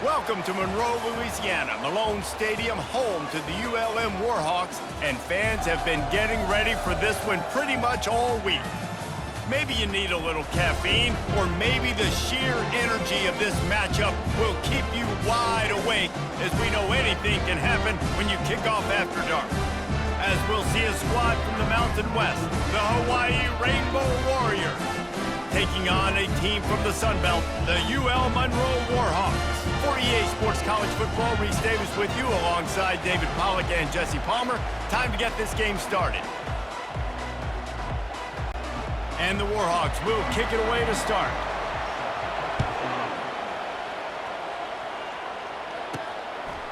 Welcome to Monroe, Louisiana, Malone Stadium, home to the ULM Warhawks, and fans have been getting ready for this one pretty much all week. Maybe you need a little caffeine, or maybe the sheer energy of this matchup will keep you wide awake, as we know anything can happen when you kick off after dark. As we'll see a squad from the Mountain West, the Hawai'i Rainbow Warriors, taking on a team from the Sun Belt, the UL-Monroe Warhawks. For EA Sports College Football, Reese Davis with you alongside David Pollack and Jesse Palmer. Time to get this game started. And the Warhawks will kick it away to start.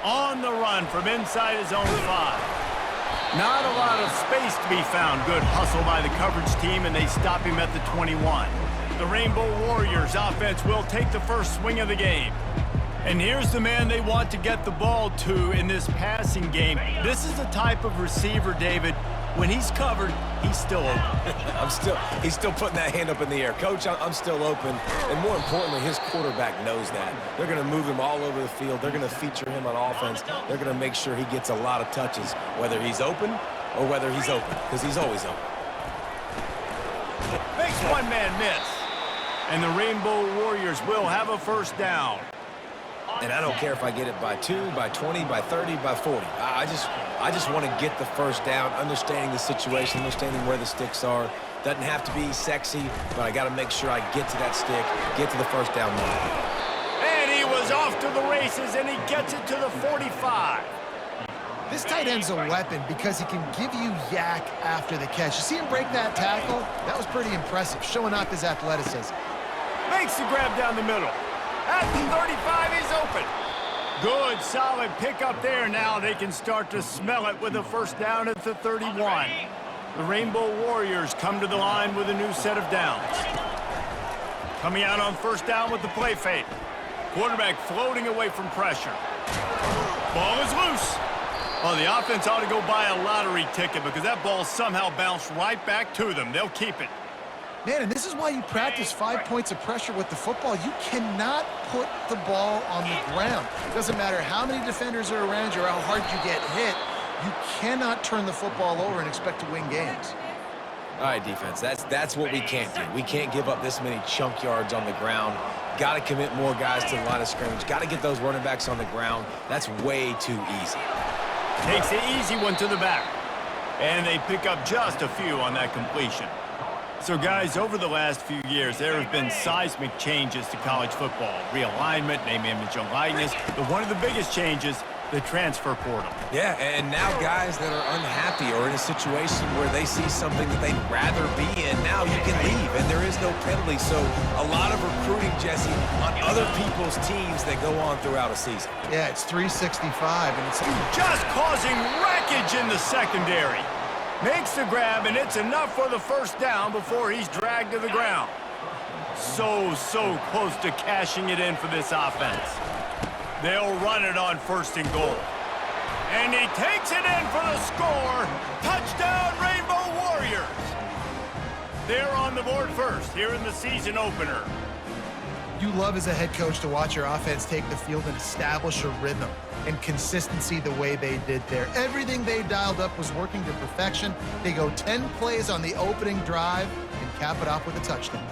On the run from inside his own 5. Not a lot of space to be found. Good hustle by the coverage team, and they stop him at the 21. The Rainbow Warriors offense will take the first swing of the game. And here's the man they want to get the ball to in this passing game. This is the type of receiver, David, when he's covered, he's still open. He's still putting that hand up in the air. Coach, I'm still open. And more importantly, his quarterback knows that. They're going to move him all over the field. They're going to feature him on offense. They're going to make sure he gets a lot of touches, whether he's open or whether he's open, because he's always open. Makes one man miss. And the Rainbow Warriors will have a first down. And I don't care if I get it by 2, by 20, by 30, by 40. I just want to get the first down, understanding the situation, understanding where the sticks are. Doesn't have to be sexy, but I got to make sure I get to that stick, get to the first down line. And he was off to the races, and he gets it to the 45. This tight end's a weapon because he can give you yak after the catch. You see him break that tackle? That was pretty impressive, showing off his athleticism. Makes the grab down the middle. At the 35, he's open. Good, solid pickup there. Now they can start to smell it with a first down at the 31. The Rainbow Warriors come to the line with a new set of downs. Coming out on first down with the play fake. Quarterback floating away from pressure. Ball is loose. Well, the offense ought to go buy a lottery ticket because that ball somehow bounced right back to them. They'll keep it. Man, and this is why you practice 5 points of pressure with the football. You cannot put the ball on the ground. Doesn't matter how many defenders are around you or how hard you get hit. You cannot turn the football over and expect to win games. All right, defense, that's what we can't do. We can't give up this many chunk yards on the ground. Got to commit more guys to the line of scrimmage. Got to get those running backs on the ground. That's way too easy. Takes the easy one to the back. And they pick up just a few on that completion. So, guys, over the last few years, there have been seismic changes to college football. Realignment, name, image, and likeness. But one of the biggest changes, the transfer portal. Yeah, and now guys that are unhappy or in a situation where they see something that they'd rather be in, now you can leave, and there is no penalty. So a lot of recruiting, Jesse, on other people's teams that go on throughout a season. Yeah, it's 365, and it's just causing wreckage in the secondary. Makes the grab, and it's enough for the first down before he's dragged to the ground. So close to cashing it in for this offense. They'll run it on first and goal. And he takes it in for the score. Touchdown, Rainbow Warriors. They're on the board first here in the season opener. You love as a head coach to watch your offense take the field and establish a rhythm and consistency the way they did there. Everything they dialed up was working to perfection. They go 10 plays on the opening drive and cap it off with a touchdown.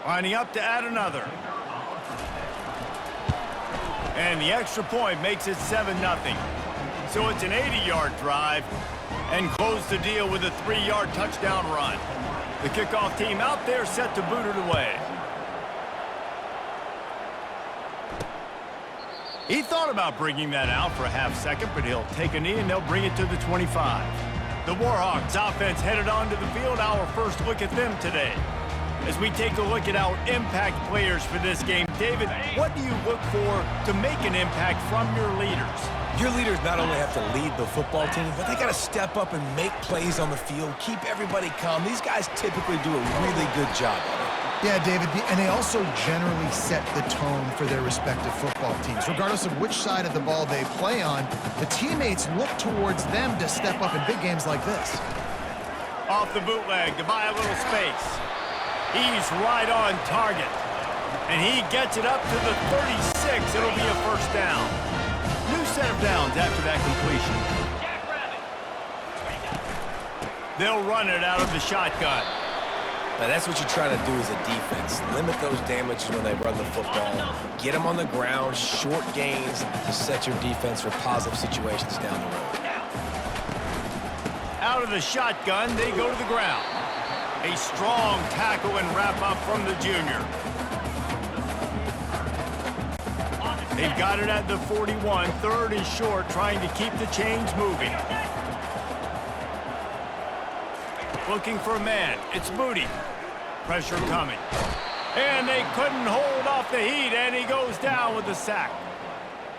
Lining up to add another. And the extra point makes it 7-0. So it's an 80-yard drive and close the deal with a 3-yard touchdown run. The kickoff team out there set to boot it away. He thought about bringing that out for a half second, but he'll take a knee and they'll bring it to the 25. The Warhawks offense headed onto the field. Our first look at them today. As we take a look at our impact players for this game, David, what do you look for to make an impact from your leaders? Your leaders not only have to lead the football team, but they got to step up and make plays on the field, keep everybody calm. These guys typically do a really good job of it. Yeah, David, and they also generally set the tone for their respective football teams. Regardless of which side of the ball they play on, the teammates look towards them to step up in big games like this. Off the bootleg to buy a little space. He's right on target. And he gets it up to the 36. It'll be a first down. New set of downs after that completion. They'll run it out of the shotgun. Now that's what you're trying to do as a defense. Limit those damages when they run the football. Get them on the ground, short gains to set your defense for positive situations down the road. Out of the shotgun, they go to the ground. A strong tackle and wrap up from the junior. They've got it at the 41, third and short, trying to keep the chains moving. Looking for a man. It's Moody. Pressure coming. And they couldn't hold off the heat, and he goes down with the sack.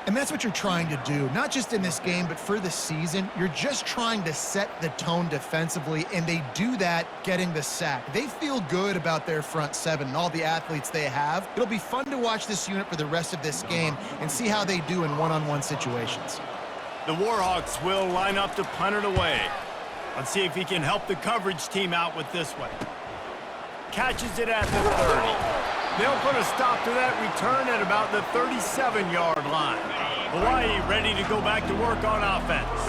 And that's what you're trying to do, not just in this game, but for the season. You're just trying to set the tone defensively, and they do that getting the sack. They feel good about their front seven and all the athletes they have. It'll be fun to watch this unit for the rest of this game and see how they do in one-on-one situations. The Warhawks will line up to punt it away. Let's see if he can help the coverage team out with this one. Catches it at the 30. They'll put a stop to that return at about the 37-yard line. Hawaii ready to go back to work on offense.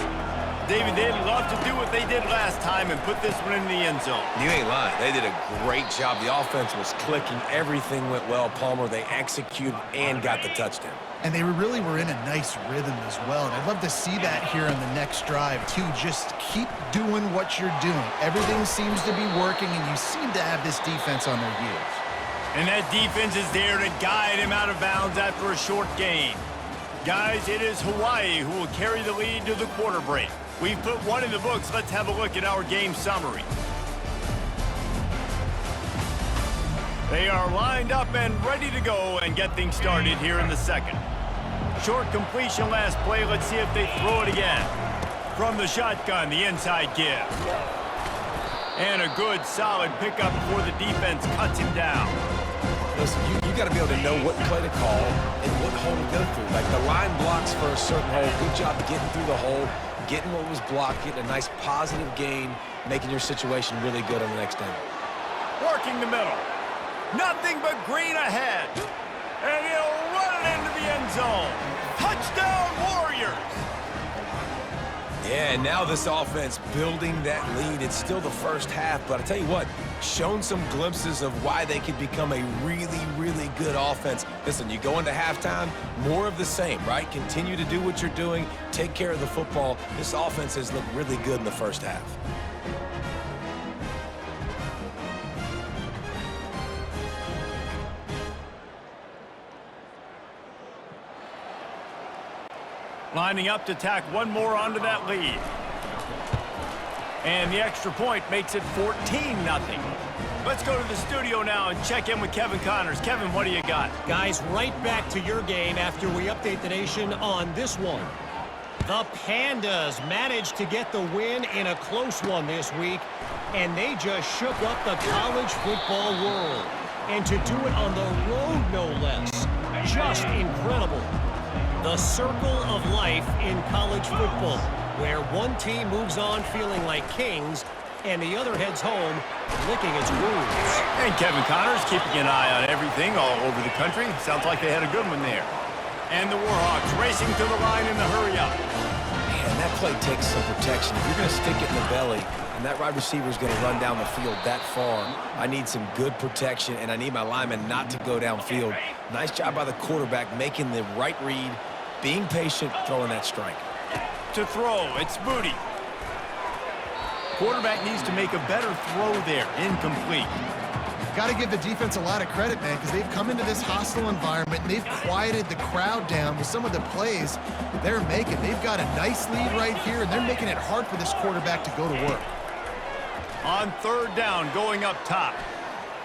David, they'd love to do what they did last time and put this one in the end zone. You ain't lying. They did a great job. The offense was clicking. Everything went well, Palmer. They executed and got the touchdown. And they really were in a nice rhythm as well. And I'd love to see that here on the next drive, too. Just keep doing what you're doing. Everything seems to be working, and you seem to have this defense on their heels. And that defense is there to guide him out of bounds after a short gain. Guys, it is Hawaii who will carry the lead to the quarter break. We've put one in the books. Let's have a look at our game summary. They are lined up and ready to go and get things started here in the second. Short completion last play. Let's see if they throw it again. From the shotgun, the inside give. And a good, solid pickup before the defense cuts him down. Listen, you got to be able to know what play to call and what hole to go through. Like the line blocks for a certain hole. Good job getting through the hole, getting what was blocked, getting a nice positive gain, making your situation really good on the next down. Working the middle. Nothing but green ahead. And he'll run it into the end zone. Touchdown, Warriors! Yeah, and now this offense building that lead. It's still the first half, but I tell you what, shown some glimpses of why they could become a really, really good offense. Listen, you go into halftime, more of the same, right? Continue to do what you're doing, take care of the football. This offense has looked really good in the first half. Lining up to tack one more onto that lead. And the extra point makes it 14-0. Let's go to the studio now and check in with Kevin Connors. Kevin, what do you got? Guys, right back to your game after we update the nation on this one. The Pandas managed to get the win in a close one this week, and they just shook up the college football world. And to do it on the road, no less. Just incredible. The circle of life in college football, where one team moves on feeling like kings and the other heads home licking its wounds. And Kevin Connors keeping an eye on everything all over the country. Sounds like they had a good one there. And the Warhawks racing to the line in the hurry-up. Man, that play takes some protection. If you're going to stick it in the belly and that wide receiver is going to run down the field that far, I need some good protection, and I need my lineman not to go downfield. Nice job by the quarterback making the right read, being patient, throwing that strike. To throw, it's Moody. Quarterback needs to make a better throw there. Incomplete. Got to give the defense a lot of credit, man, because they've come into this hostile environment and they've quieted the crowd down with some of the plays they're making. They've got a nice lead right here, and they're making it hard for this quarterback to go to work. On third down, going up top.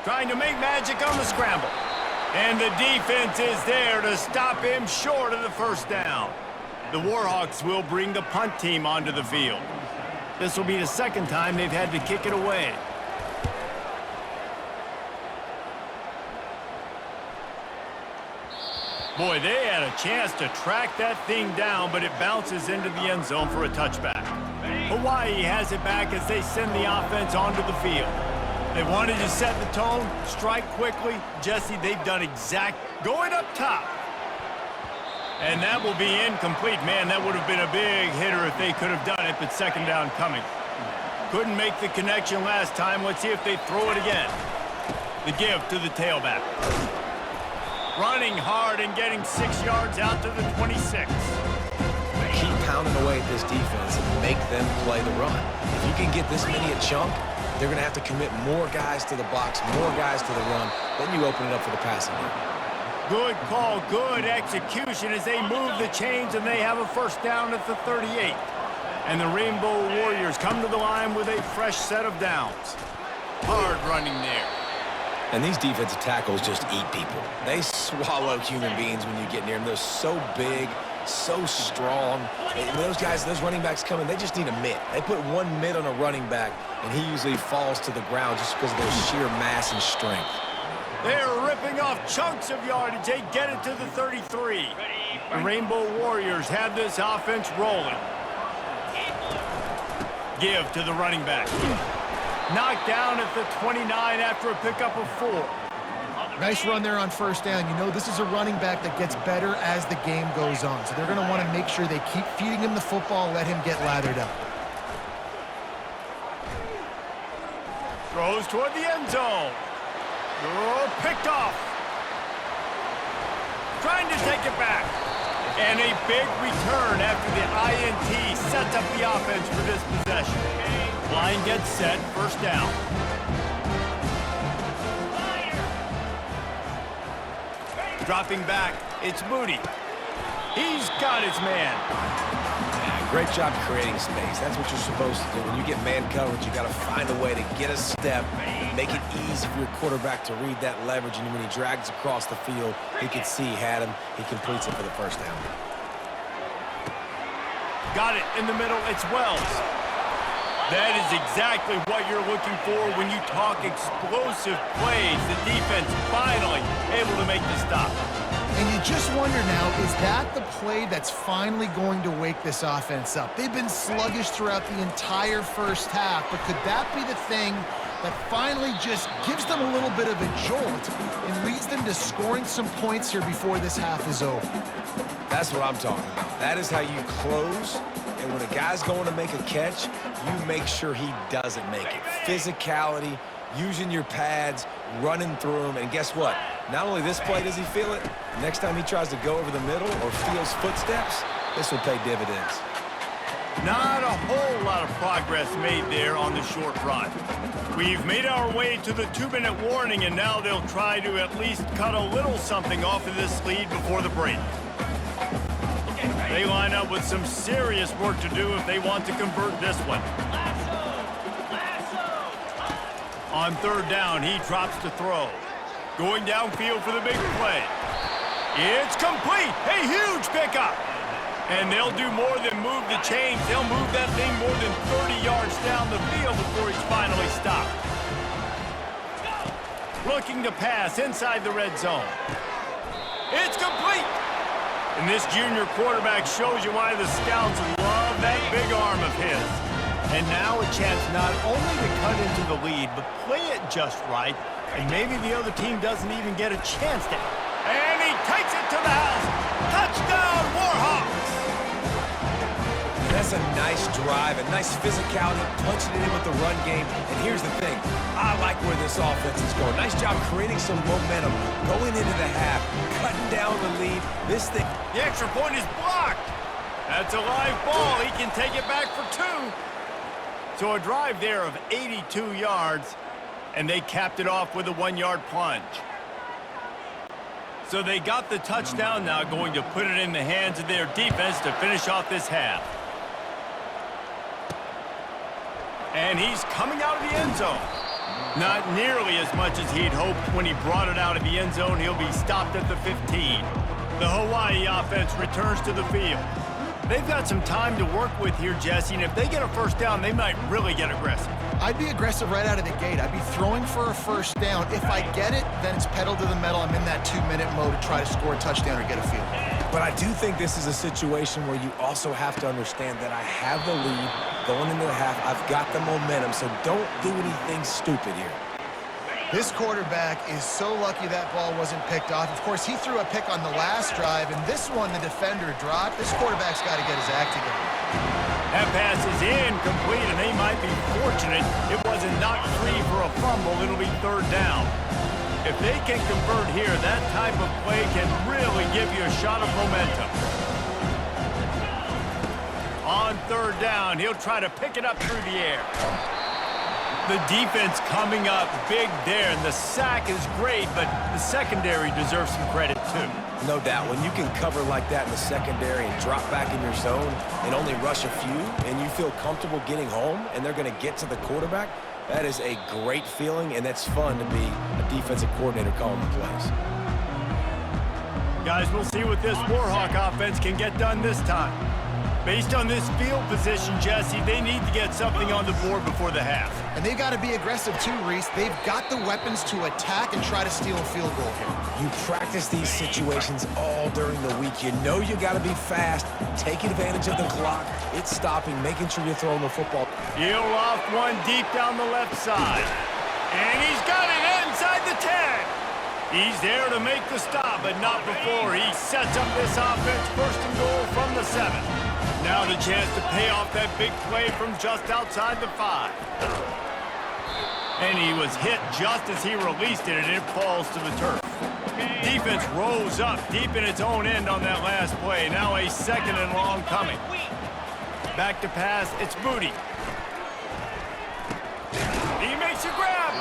Trying to make magic on the scramble. And the defense is there to stop him short of the first down. The Warhawks will bring the punt team onto the field. This will be the second time they've had to kick it away. Boy, they had a chance to track that thing down, but it bounces into the end zone for a touchback. Hawai'i has it back as they send the offense onto the field. They wanted to set the tone, strike quickly. Jesse, they've done going up top. And that will be incomplete. Man, that would have been a big hitter if they could have done it, but second down coming. Couldn't make the connection last time. Let's see if they throw it again. The give to the tailback. Running hard and getting 6 yards out to the 26. Keep pounding away at this defense and make them play the run. If you can get this many a chunk, they're going to have to commit more guys to the box, more guys to the run. Then you open it up for the passing game. Good call, good execution as they move the chains and they have a first down at the 38. And the Rainbow Warriors come to the line with a fresh set of downs. Hard running there. And these defensive tackles just eat people. They swallow human beings when you get near them. They're so big, so strong. And those guys, those running backs come in, they just need a mitt. They put one mitt on a running back, and he usually falls to the ground just because of their sheer mass and strength. They're ripping off chunks of yardage. They get it to the 33. The Rainbow Warriors have this offense rolling. Give to the running back. Knocked down at the 29 after a pickup of 4. Nice run there on first down. You know, this is a running back that gets better as the game goes on. So they're going to want to make sure they keep feeding him the football, let him get lathered up. Throws toward the end zone. Oh, picked off. Trying to take it back. And a big return after the INT sets up the offense for this possession. Line gets set, first down. Dropping back, it's Moody. He's got his man. Great job creating space. That's what you're supposed to do. When you get man coverage, you got to find a way to get a step, make it easy for your quarterback to read that leverage, and when he drags across the field, he can see he had him. He completes it for the first down. Got it in the middle. It's Wells. That is exactly what you're looking for when you talk explosive plays. The defense finally able to make the stop. And you just wonder now, is that the play that's finally going to wake this offense up? They've been sluggish throughout the entire first half, but could that be the thing that finally just gives them a little bit of a jolt and leads them to scoring some points here before this half is over? That's what I'm talking about. That is how you close, and when a guy's going to make a catch, you make sure he doesn't make it. Physicality, using your pads, running through them, and guess what? Not only this play does he feel it, next time he tries to go over the middle or feels footsteps, this will pay dividends. Not a whole lot of progress made there on the short run. We've made our way to the 2-minute warning, and now they'll try to at least cut a little something off of this lead before the break. They line up with some serious work to do if they want to convert this one. On third down, he drops to throw. Going downfield for the big play. It's complete. A huge pickup. And they'll do more than move the chains. They'll move that thing more than 30 yards down the field before he's finally stopped. Looking to pass inside the red zone. It's complete. And this junior quarterback shows you why the scouts love that big arm of his. And now a chance not only to cut into the lead, but play it just right. And maybe the other team doesn't even get a chance to. And he takes it to the house. Touchdown, Warhawks! That's a nice drive, a nice physicality, punching it in with the run game. And here's the thing. I like where this offense is going. Nice job creating some momentum, going into the half, cutting down the lead. This thing. The extra point is blocked. That's a live ball. He can take it back for 2. So a drive there of 82 yards, and they capped it off with a 1-yard plunge. So they got the touchdown now, going to put it in the hands of their defense to finish off this half. And he's coming out of the end zone. Not nearly as much as he'd hoped when he brought it out of the end zone. He'll be stopped at the 15. The Hawai'i offense returns to the field. They've got some time to work with here, Jesse, and if they get a first down, they might really get aggressive. I'd be aggressive right out of the gate. I'd be throwing for a first down. If I get it, then it's pedal to the metal. I'm in that 2-minute mode to try to score a touchdown or get a field goal. But I do think this is a situation where you also have to understand that I have the lead going into the half. I've got the momentum, so don't do anything stupid here. This quarterback is so lucky that ball wasn't picked off. Of course, he threw a pick on the last drive, and this one the defender dropped. This quarterback's got to get his act together. That pass is incomplete, and they might be fortunate it wasn't knocked free for a fumble. It'll be third down. If they can convert here, that type of play can really give you a shot of momentum. On third down, he'll try to pick it up through the air. The defense coming up big there, and the sack is great, but the secondary deserves some credit too. No doubt. When you can cover like that in the secondary and drop back in your zone and only rush a few, and you feel comfortable getting home, and they're going to get to the quarterback, that is a great feeling, and that's fun to be a defensive coordinator calling the plays. Guys, we'll see what this Warhawk offense can get done this time. Based on this field position, Jesse, they need to get something on the board before the half. And they've got to be aggressive too, Reese. They've got the weapons to attack and try to steal a field goal here. You practice these situations all during the week. You know you got to be fast, taking advantage of the clock. It's stopping, making sure you're throwing the football. He'll off one deep down the left side. And he's got it inside the 10. He's there to make the stop, but not before he sets up this offense first and goal from the 7. Now the chance to pay off that big play from just outside the 5. And he was hit just as he released it, and it falls to the turf. Defense rose up deep in its own end on that last play. Now a second and long coming. Back to pass, it's Booty. He makes a grab.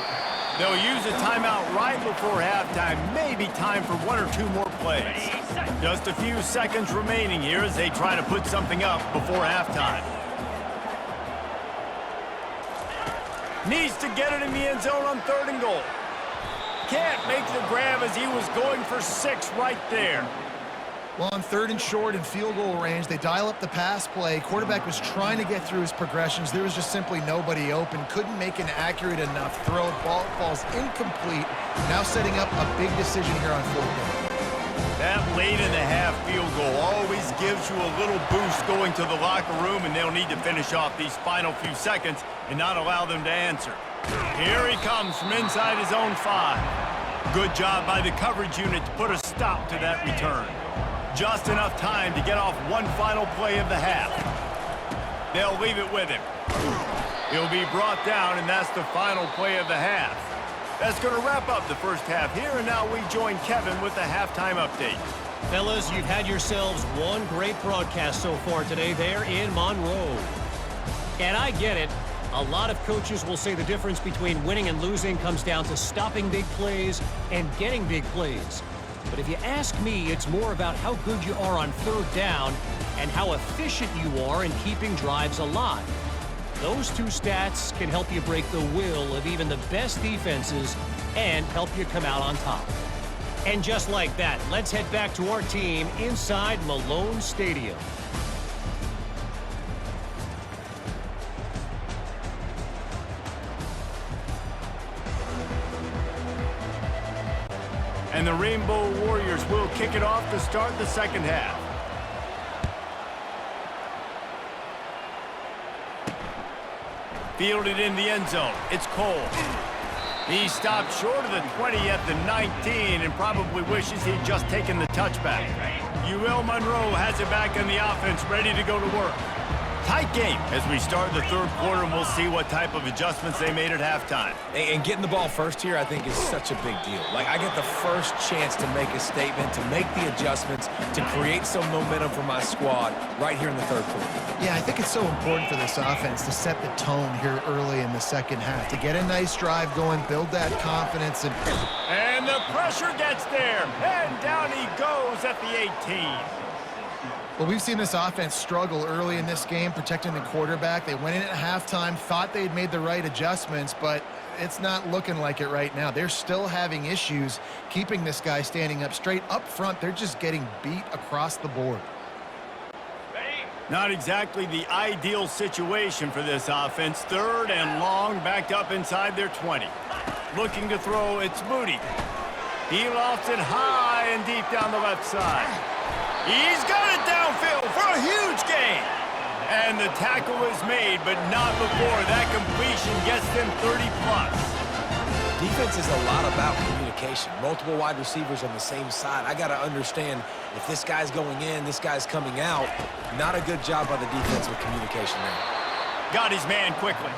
They'll use a timeout right before halftime. Maybe time for one or two more plays. Just a few seconds remaining here as they try to put something up before halftime. Needs to get it in the end zone on third and goal. Can't make the grab as he was going for 6 right there. Well, on third and short and field goal range, they dial up the pass play. Quarterback was trying to get through his progressions. There was just simply nobody open. Couldn't make an accurate enough throw. Ball falls incomplete. Now setting up a big decision here on fourth down. That late in the half field goal always gives you a little boost going to the locker room, and they'll need to finish off these final few seconds and not allow them to answer. Here he comes from inside his own 5. Good job by the coverage unit to put a stop to that return. Just enough time to get off one final play of the half. They'll leave it with him. He'll be brought down, and that's the final play of the half. That's going to wrap up the first half here, and now we join Kevin with the halftime update. Fellas, you've had yourselves one great broadcast so far today there in Monroe. And I get it. A lot of coaches will say the difference between winning and losing comes down to stopping big plays and getting big plays. But if you ask me, it's more about how good you are on third down and how efficient you are in keeping drives alive. Those two stats can help you break the will of even the best defenses and help you come out on top. And just like that, let's head back to our team inside Malone Stadium. And the Rainbow Warriors will kick it off to start the second half. Fielded in the end zone. It's Cole. He stopped short of the 20 at the 19 and probably wishes he'd just taken the touchback. UL-Monroe has it back in the offense, ready to go to work. Tight game as we start the third quarter, and we'll see what type of adjustments they made at halftime. And getting the ball first here, I think, is such a big deal. Like, I get the first chance to make a statement, to make the adjustments, to create some momentum for my squad right here in the third quarter. Yeah, I think it's so important for this offense to set the tone here early in the second half, to get a nice drive going, build that confidence. And the pressure gets there, and down he goes at the 18. Well, we've seen this offense struggle early in this game, protecting the quarterback. They went in at halftime, thought they'd made the right adjustments, but it's not looking like it right now. They're still having issues keeping this guy standing up straight. Up front, they're just getting beat across the board. Not exactly the ideal situation for this offense. Third and long, backed up inside their 20. Looking to throw, it's Moody. He lofts it high and deep down the left side. He's got it downfield for a huge gain. And the tackle is made, but not before that completion gets them 30+. Defense is a lot about communication. Multiple wide receivers on the same side. I got to understand if this guy's going in, this guy's coming out. Not a good job by the defense with communication there. Got his man quickly.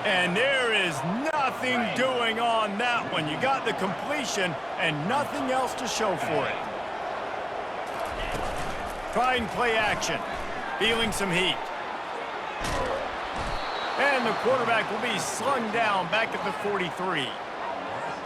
And there is nothing doing on that one. You got the completion and nothing else to show for it. Trying play action. Feeling some heat. And the quarterback will be slung down back at the 43.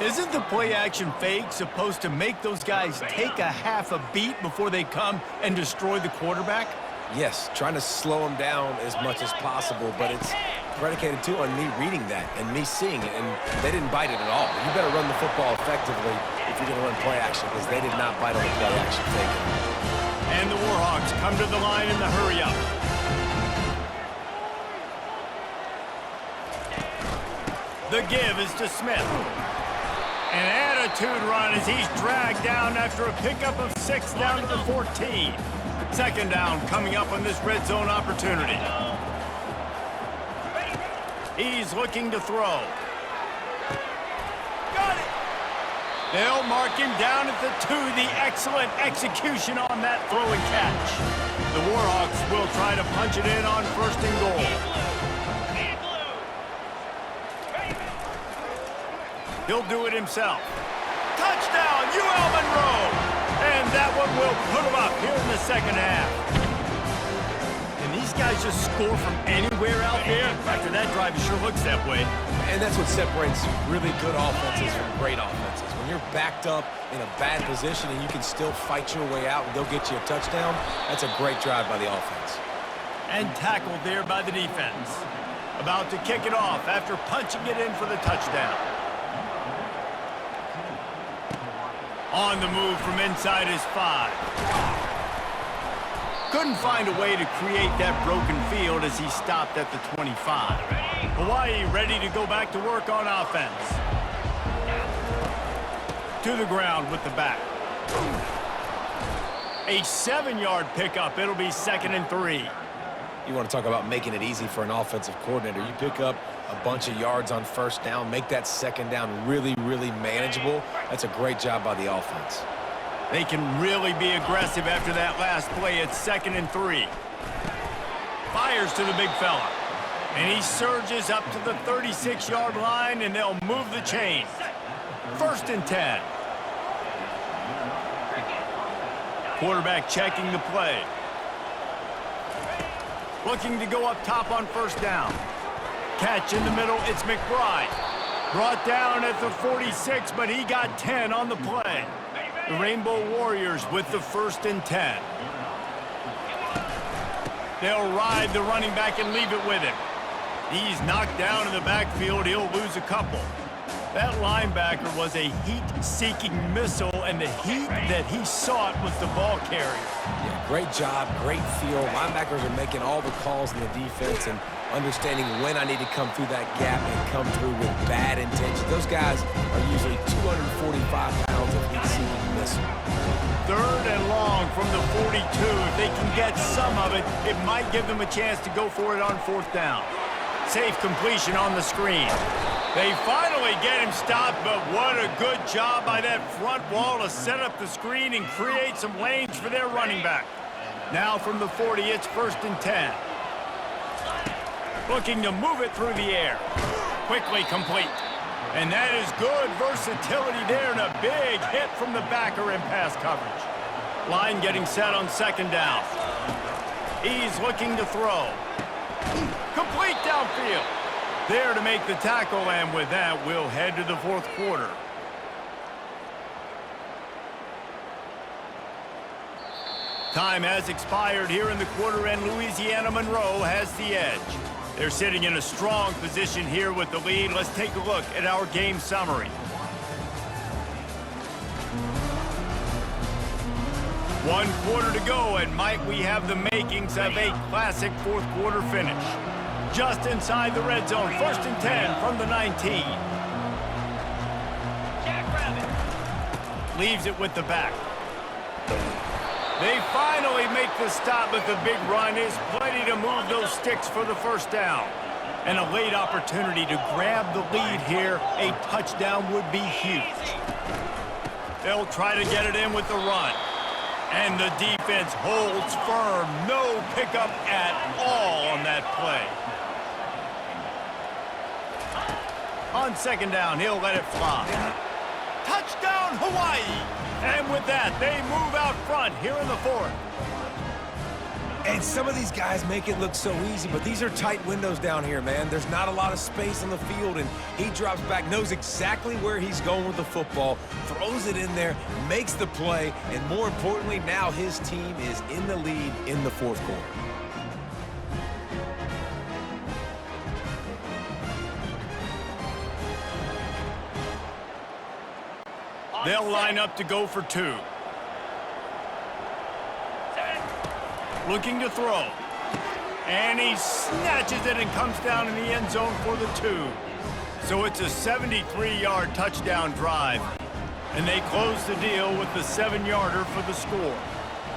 Isn't the play action fake supposed to make those guys take a half a beat before they come and destroy the quarterback? Yes, trying to slow him down as much as possible, but it's predicated too on me reading that and me seeing it, and they didn't bite it at all. You better run the football effectively if you're going to run play action, because they did not bite on the play action fake. And the Warhawks come to the line in the hurry-up. The give is to Smith. An attitude run as he's dragged down after a pickup of 6 down to the 14. Second down coming up on this red zone opportunity. He's looking to throw. Got it! They'll mark him down at the 2. The excellent execution on that throw and catch. The Warhawks will try to punch it in on 1st and goal. He'll do it himself. Touchdown, UL-Monroe! And that one will put him up here in the second half. And these guys just score from anywhere out there? After that drive, it sure looks that way. And that's what separates really good offenses from great offenses. When you're backed up in a bad position and you can still fight your way out and they'll get you a touchdown, that's a great drive by the offense. And tackled there by the defense. About to kick it off after punching it in for the touchdown. On the move from inside his 5. Couldn't find a way to create that broken field as he stopped at the 25. Hawaii ready to go back to work on offense. To the ground with the back. A 7-yard pickup. It'll be 2nd and 3. You want to talk about making it easy for an offensive coordinator. You pick up a bunch of yards on 1st down, make that 2nd down really, really manageable. That's a great job by the offense. They can really be aggressive after that last play. It's 2nd and 3. Fires to the big fella. And he surges up to the 36-yard line, and they'll move the chains. 1st and 10. Quarterback checking the play. Looking to go up top on 1st down. Catch in the middle, it's McBride. Brought down at the 46, but he got 10 on the play. The Rainbow Warriors with the 1st and 10. They'll ride the running back and leave it with him. He's knocked down in the backfield. He'll lose a couple. That linebacker was a heat-seeking missile, and the heat that he sought was the ball carrier. Yeah, great job, great feel. Linebackers are making all the calls in the defense and understanding when I need to come through that gap and come through with bad intention. Those guys are usually 245 pounds of heat-seeking missile. 3rd and long from the 42. If they can get some of it, it might give them a chance to go for it on 4th down. Safe completion on the screen. They finally get him stopped, but what a good job by that front wall to set up the screen and create some lanes for their running back. Now from the 40, it's 1st and 10. Looking to move it through the air. Quickly complete. And that is good versatility there and a big hit from the backer in pass coverage. Line getting set on 2nd down. He's looking to throw. Complete downfield. There to make the tackle, and with that, we'll head to the 4th quarter. Time has expired here in the quarter, and Louisiana-Monroe has the edge. They're sitting in a strong position here with the lead. Let's take a look at our game summary. 1 quarter to go, and might we have the makings of a classic 4th quarter finish. Just inside the red zone, 1st and 10 from the 19. Leaves it with the back. They finally make the stop, but the big run is plenty to move those sticks for the first down. And a late opportunity to grab the lead here. A touchdown would be huge. They'll try to get it in with the run. And the defense holds firm. No pickup at all on that play. On second down, he'll let it fly. Touchdown, Hawaii! And with that, they move out front here in the fourth. And some of these guys make it look so easy, but these are tight windows down here, man. There's not a lot of space on the field, and he drops back, knows exactly where he's going with the football, throws it in there, makes the play, and more importantly, now his team is in the lead in the fourth quarter. They'll line up to go for two. Looking to throw. And he snatches it and comes down in the end zone for the two. So it's a 73-yard touchdown drive. And they close the deal with the 7-yarder for the score.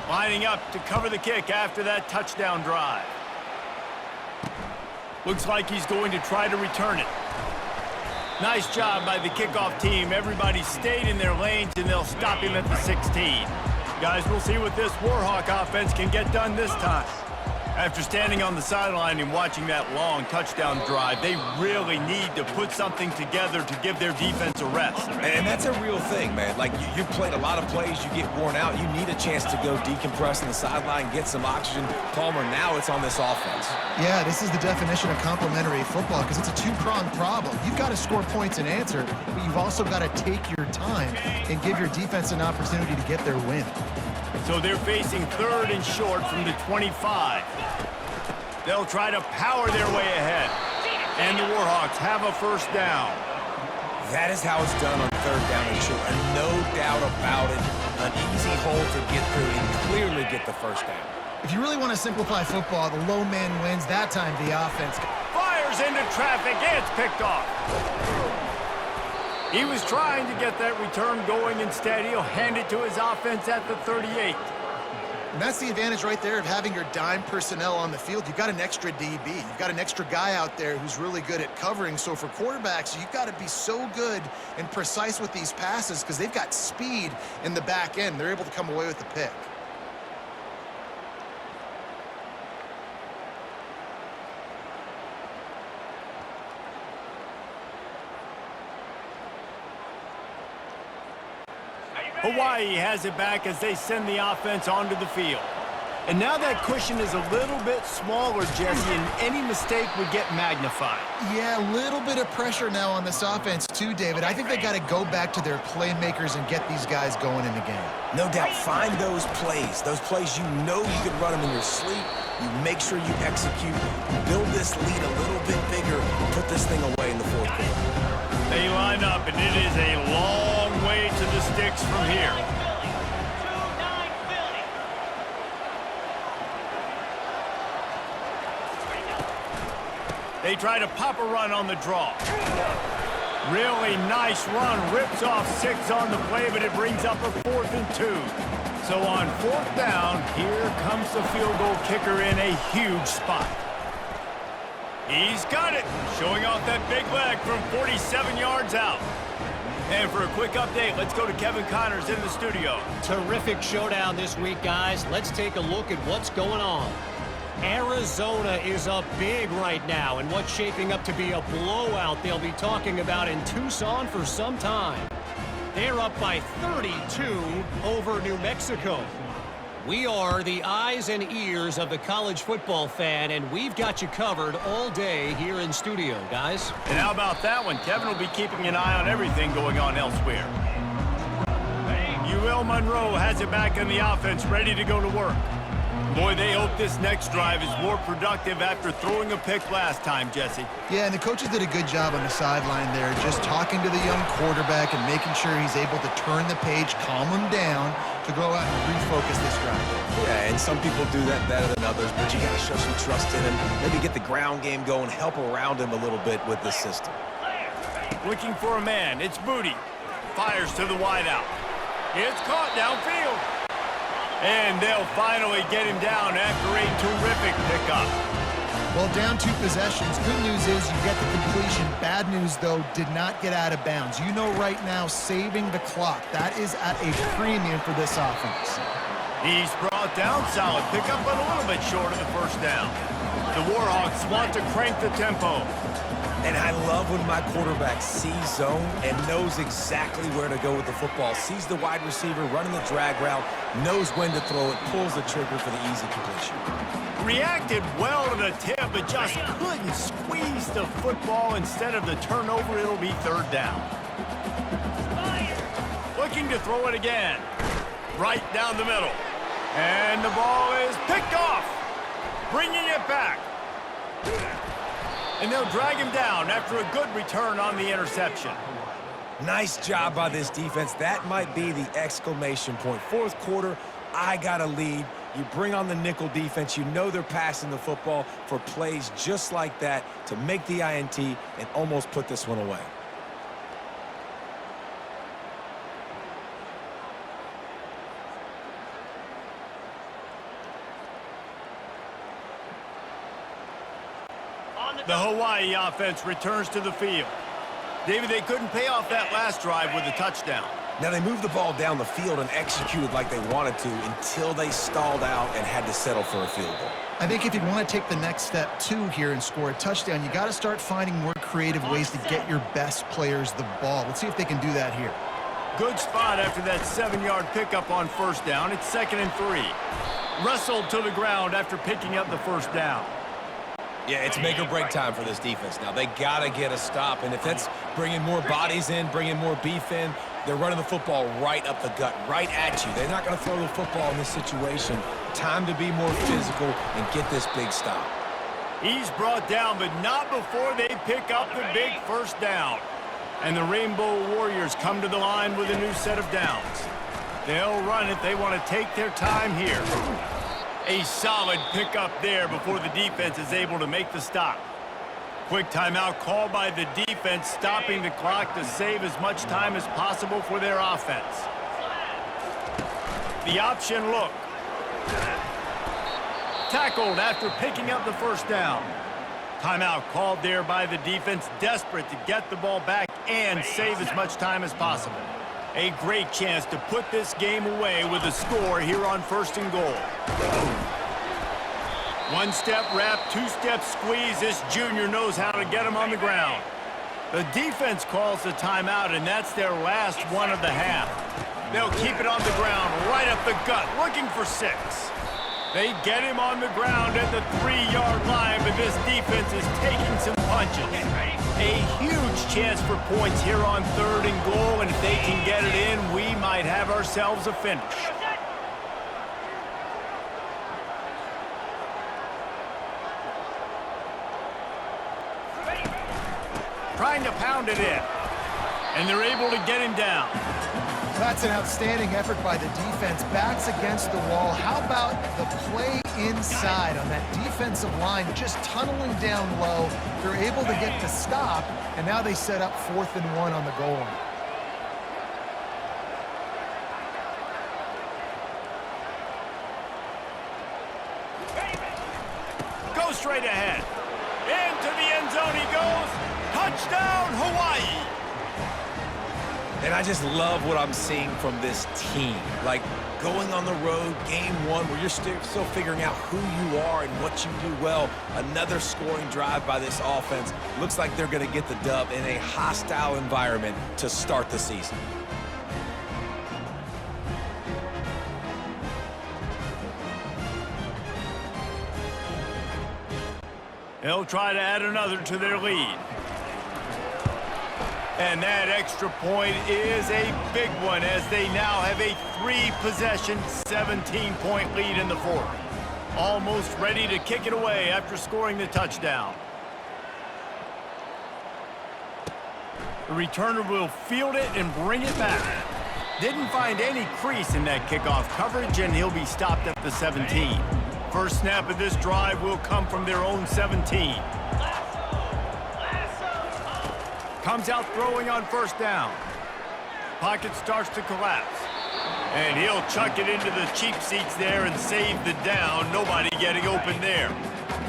Lining up to cover the kick after that touchdown drive. Looks like he's going to try to return it. Nice job by the kickoff team. Everybody stayed in their lanes, and they'll stop him at the 16. Guys, we'll see what this Warhawk offense can get done this time. After standing on the sideline and watching that long touchdown drive, they really need to put something together to give their defense a rest. And that's a real thing, man. Like, you played a lot of plays, you get worn out, you need a chance to go decompress on the sideline, get some oxygen. Palmer, now it's on this offense. Yeah, this is the definition of complementary football because it's a two-pronged problem. You've got to score points and answer, but you've also got to take your time and give your defense an opportunity to get their win. So they're facing third and short from the 25. They'll try to power their way ahead. And the Warhawks have a first down. That is how it's done on third down and short, and no doubt about it. An easy hole to get through and clearly get the first down. If you really want to simplify football, the low man wins. That time the offense Fires into traffic, and it's picked off. He was trying to get that return going. Instead, he'll hand it to his offense at the 38. And that's the advantage right there of having your dime personnel on the field. You've got an extra DB. You've got an extra guy out there who's really good at covering. So for quarterbacks, you've got to be so good and precise with these passes because they've got speed in the back end. They're able to come away with the pick. Hawaii has it back as they send the offense onto the field. And now that cushion is a little bit smaller, Jesse, and any mistake would get magnified. Yeah, a little bit of pressure now on this offense too, David. I think they got to go back to their playmakers and get these guys going in the game. No doubt, find those plays you know you could run them in your sleep. You make sure you execute, build this lead a little bit bigger, put this thing away in the fourth quarter. They line up, and it is a long way to the sticks from here. They try to pop a run on the draw. Really nice run. Rips off 6 on the play, but it brings up a 4th and 2. So on 4th down, here comes the field goal kicker in a huge spot. He's got it, showing off that big leg from 47 yards out. And for a quick update, let's go to Kevin Connors in the studio. Terrific showdown this week, guys. Let's take a look at what's going on. Arizona is up big right now, and what's shaping up to be a blowout they'll be talking about in Tucson for some time. They're up by 32 over New Mexico. We are the eyes and ears of the college football fan, and we've got you covered all day here in studio, guys. And how about that one? Kevin will be keeping an eye on everything going on elsewhere. UL-Monroe has it back in the offense, ready to go to work. Boy, they hope this next drive is more productive after throwing a pick last time, Jesse. Yeah, and the coaches did a good job on the sideline there, just talking to the young quarterback and making sure he's able to turn the page, calm him down to go out and refocus this drive. Yeah, and some people do that better than others, but you got to show some trust in him, maybe get the ground game going, help around him a little bit with the system. Looking for a man. It's Booty. Fires to the wideout. It's caught downfield. And they'll finally get him down after a terrific pickup. Well, down 2 possessions. Good news is you get the completion. Bad news, though, did not get out of bounds. You know right now, saving the clock, that is at a premium for this offense. He's brought down. Solid pickup, but a little bit short of the first down. The Warhawks want to crank the tempo. And I love when my quarterback sees zone and knows exactly where to go with the football. Sees the wide receiver running the drag route, knows when to throw it, pulls the trigger for the easy completion. Reacted well to the tip, but just couldn't squeeze the football. Instead of the turnover, it'll be 3rd down. Looking to throw it again. Right down the middle. And the ball is picked off. Bringing it back. And they'll drag him down after a good return on the interception. Nice job by this defense. That might be the exclamation point. 4th quarter, I got a lead. You bring on the nickel defense. You know they're passing the football for plays just like that to make the INT and almost put this one away. The Hawaii offense returns to the field. David, they couldn't pay off that last drive with a touchdown. Now, they moved the ball down the field and executed like they wanted to until they stalled out and had to settle for a field goal. I think if you want to take the next step, too, here and score a touchdown, you got to start finding more creative ways to get your best players the ball. Let's see if they can do that here. Good spot after that 7-yard pickup on 1st down. It's 2nd and 3. Wrestled to the ground after picking up the 1st down. Yeah, it's make or break time for this defense now. They got to get a stop, and if that's bringing more bodies in, bringing more beef in, they're running the football right up the gut, right at you. They're not going to throw the football in this situation. Time to be more physical and get this big stop. He's brought down, but not before they pick up the big 1st down. And the Rainbow Warriors come to the line with a new set of downs. They'll run it. They want to take their time here. A solid pickup there before the defense is able to make the stop. Quick timeout called by the defense, stopping the clock to save as much time as possible for their offense. The option look. Tackled after picking up the 1st down. Timeout called there by the defense, desperate to get the ball back and save as much time as possible. A great chance to put this game away with a score here on 1st and goal. 1-step wrap, 2-step squeeze. This junior knows how to get him on the ground. The defense calls the timeout, and that's their last one of the half. They'll keep it on the ground, right up the gut, looking for 6. They get him on the ground at the 3-yard line, but this defense is taking some punches. A huge chance for points here on 3rd and goal, and if they can get it in, we might have ourselves a finish. Trying to pound it in, and they're able to get him down. That's an outstanding effort by the defense. Backs against the wall. How about the play inside on that defensive line, just tunneling down low. They're able to get the stop, and now they set up 4th and 1 on the goal line. Go straight ahead. Into the end zone he goes. Touchdown, Hawaii. And I just love what I'm seeing from this team. Like, going on the road, game 1, where you're still figuring out who you are and what you do well. Another scoring drive by this offense. Looks like they're going to get the dub in a hostile environment to start the season. They'll try to add another to their lead. And that extra point is a big one as they now have a 3-possession, 17-point lead in the 4th. Almost ready to kick it away after scoring the touchdown. The returner will field it and bring it back. Didn't find any crease in that kickoff coverage, and he'll be stopped at the 17. First snap of this drive will come from their own 17. Comes out throwing on 1st down. Pocket starts to collapse. And he'll chuck it into the cheap seats there and save the down. Nobody getting open there.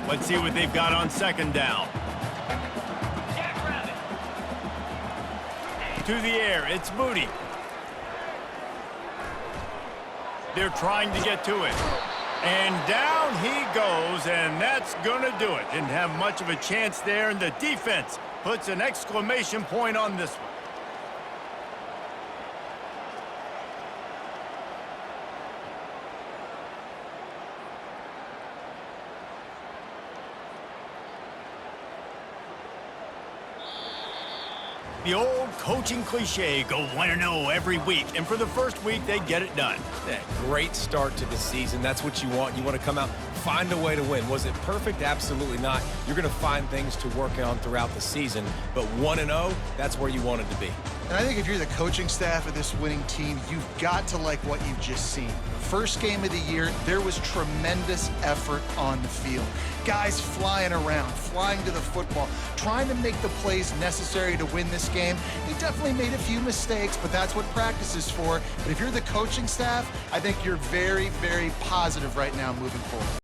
Let's see what they've got on second down. To the air, it's Moody. They're trying to get to it. And down he goes, and that's going to do it. Didn't have much of a chance there, and the defense puts an exclamation point on this one. The old coaching cliche, go 1-0 every week, and for the first week, they get it done. Yeah, great start to the season. That's what you want. You want to come out, find a way to win. Was it perfect? Absolutely not. You're going to find things to work on throughout the season, but 1-0, that's where you wanted to be. And I think if you're the coaching staff of this winning team, you've got to like what you've just seen. First game of the year, there was tremendous effort on the field. Guys flying around, flying to the football, trying to make the plays necessary to win this game. They definitely made a few mistakes, but that's what practice is for. But if you're the coaching staff, I think you're very, very positive right now moving forward.